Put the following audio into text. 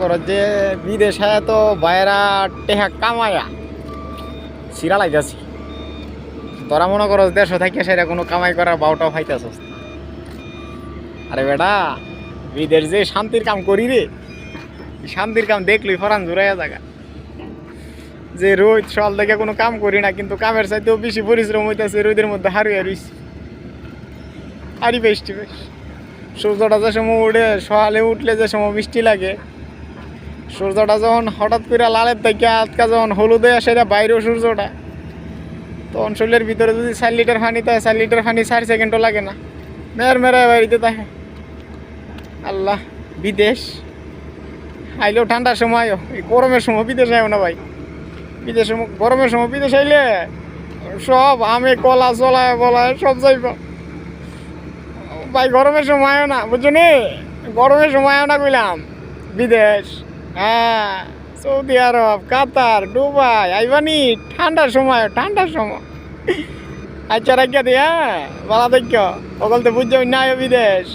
করো যে বিদেশে তো বাইরা টেহা কামায়া সিরা লাইতাছি, তোরা মনে করো দেশ থাকিয়া সেটা কোনো কামাই করার বাউটাও খাইতেছস। আরে বেটা বিদেশ যে শান্তির কাম করি রে, শান্তির কাম দেখলি ফরান জুড়াইয়া জায়গা যে রোদ সকাল থেকে কোনো কাম করি না, কিন্তু কামের চাইতেও বেশি পরিশ্রম হইতেছে রোদের মধ্যে হারিয়ে রইছি। হারি বেশটি বেশ সূর্যটা যে সময় উঠে সকালে উঠলে যে সময় মিষ্টি লাগে, সূর্যটা যখন হঠাৎ করে লালের থেকে আজকা যখন হলুদে আসে বাইরেও সূর্যটা, তখন শরীরের ভিতরে যদি 4 লিটার পানি থাকে 4 লিটার পানি 4 সেকেন্ডও লাগে না, মেরে বাড়িতে থাকে। আল্লাহ, বিদেশ আইলেও ঠান্ডার সময়, এই গরমের সময় বিদেশ আইও না ভাই। বিদেশ গরমের সময় বিদেশ আইলে সব আমে কলা চলায় বলায় সব যাইব ভাই। গরমের সময় আইও না, বুঝছো নি? গরমের সময় আইও না কইলাম বিদেশ। হ্যাঁ, সৌদি আরব, কাতার, দুবাই আইবানি ঠান্ডার সময়, ঠান্ডার সময়। আচ্ছা রাখিয়া দি, হ্যাঁ ভালো দেখ, সকল তো বুঝছো না বিদেশ।